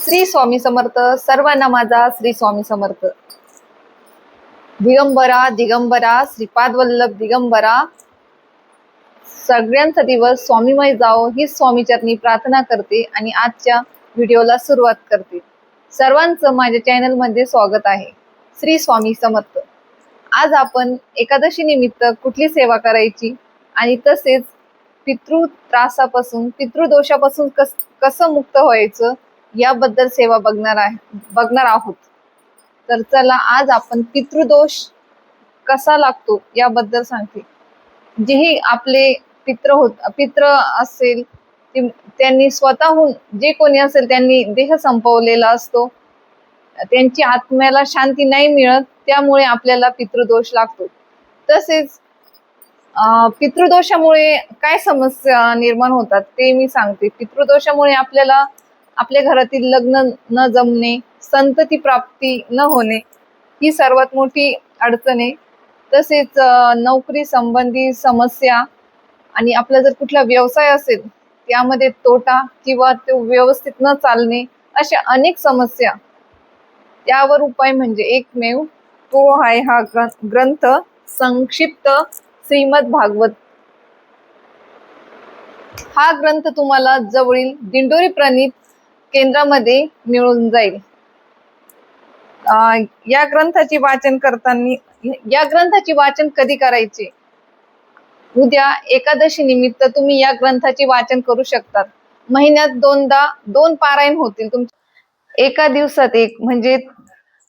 श्री स्वामी समर्थ. सर्वांना माझा श्री स्वामी समर्थ. दिगंबरा दिगंबरा श्रीपाद वल्लभ दिगंबरा, सगळ्यांचा दिवस स्वामीमय जावो ही स्वामीचरणी प्रार्थना करते आणि आजच्या व्हिडिओला सुरुवात करते. सर्वांचं माझ्या चॅनल मध्ये स्वागत आहे. श्री स्वामी समर्थ. आज आपण एकादशी निमित्त कुठली सेवा करायची आणि तसेच पितृ त्रासापासून पितृदोषापासून कसं मुक्त व्हायचं याबद्दल सेवा बघणार आहोत. तर चला आज आपण पितृदोष कसा लागतो याबद्दल सांगते. जेही आपले पित्र असेल त्यांनी स्वतःहून, जे कोणी असेल त्यांनी देह संपवलेला असतो, त्यांची आत्म्याला शांती नाही मिळत, त्यामुळे आपल्याला पितृदोष लागतो. तसेच पितृदोषामुळे काय समस्या निर्माण होतात ते मी सांगते. पितृदोषामुळे आपल्याला आपल्या घरातील लग्न न जमणे, संतती प्राप्ती न होणे ही सर्वात मोठी अडचण आहे. तसेच नोकरी संबंधी समस्या आणि आपला जर कुठला व्यवसाय असेल त्यामध्ये तोटा किंवा तो व्यवस्थित न चालणे, अशा अनेक समस्या. त्यावर उपाय म्हणजे एकमेव तो आहे हा ग्रंथ, संक्षिप्त श्रीमद भागवत. हा ग्रंथ तुम्हाला जवळील दिंडोरी प्रणीत केंद्रामध्ये मिळून जाईल. या ग्रंथाची वाचन कधी करायचे? उद्या एकादशी निमित्त तुम्ही या ग्रंथाचे वाचन करू शकतात. महिन्यात दोन पारायण होतील तुमच्या. एका दिवसात एक, म्हणजे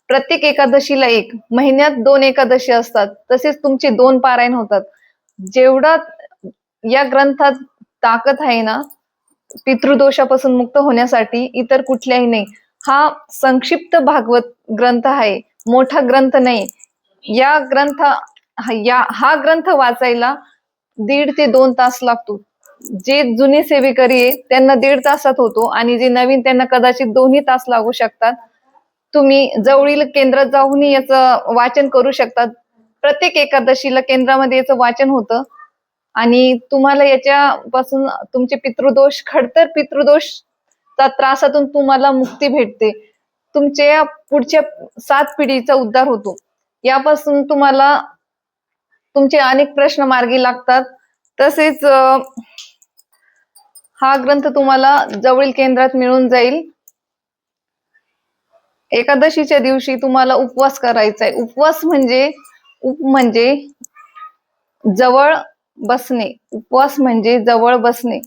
प्रत्येक एकादशीला एक. महिन्यात 2 एकादशी असतात, तसेच तुमचे 2 पारायण होतात. जेवढा या ग्रंथात ताकद आहे ना पितृदोषापासून मुक्त होण्यासाठी, इतर कुठल्याही नाही. हा संक्षिप्त भागवत ग्रंथ आहे, मोठा ग्रंथ नाही. हा ग्रंथ वाचायला 1.5 ते 2 तास लागतो. जे जुने सेवेकरी आहे त्यांना 1.5 तासात होतो आणि जे नवीन त्यांना कदाचित 2 तास लागू शकतात. तुम्ही जवळील केंद्रात जाऊन याचं वाचन करू शकतात. प्रत्येक एकादशीला केंद्रामध्ये याचं वाचन होतं आणि तुम्हाला याच्यापासून तुमचे खडतर पितृदोषचा त्रासातून तुम्हाला मुक्ती भेटते. तुमच्या पुढच्या 7 पिढीचा उद्धार होतो. यापासून तुम्हाला तुमचे अनेक प्रश्न मार्गी लागतात. तसेच हा ग्रंथ तुम्हाला जवळील केंद्रात मिळून जाईल. एकादशीच्या दिवशी तुम्हाला उपवास करायचा आहे. उपवास म्हणजे जवळ बसणे. उपवास म्हणजे जवळ बसणे,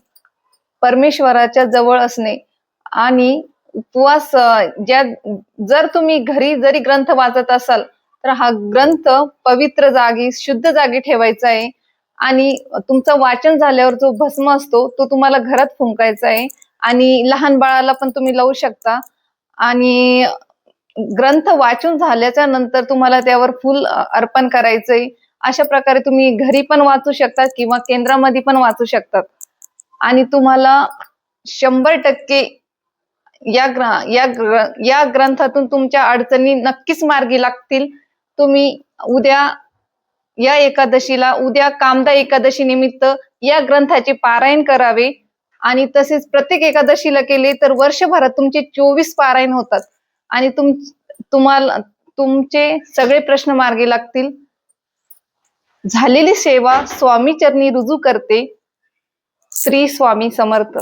परमेश्वराच्या जवळ असणे. आणि उपवास जर तुम्ही घरी जरी ग्रंथ वाचत असाल तर हा ग्रंथ पवित्र जागी, शुद्ध जागी ठेवायचा आहे. आणि तुमचं वाचन झाल्यावर जो भस्म असतो तो तुम्हाला घरात फुंकायचा आहे. आणि लहान बाळाला पण तुम्ही लावू शकता. आणि ग्रंथ वाचून झाल्याच्या नंतर तुम्हाला त्यावर फूल अर्पण करायचंय. अशा प्रकारे तुम्ही घरी पण वाचू शकतात किंवा केंद्रामध्ये पण वाचू शकतात. आणि तुम्हाला 100% या ग्रंथातून तुमच्या अडचणी नक्कीच मार्गी लागतील. तुम्ही उद्या कामदा एकादशी निमित्त या ग्रंथाचे पारायण करावे. आणि तसेच प्रत्येक एकादशीला केले तर वर्षभरात तुमचे 24 पारायण होतात आणि तुम्हाला तुमचे सगळे प्रश्न मार्गी लागतील. झालेली सेवा स्वामी चरणी रुजू करते. श्री स्वामी समर्थ.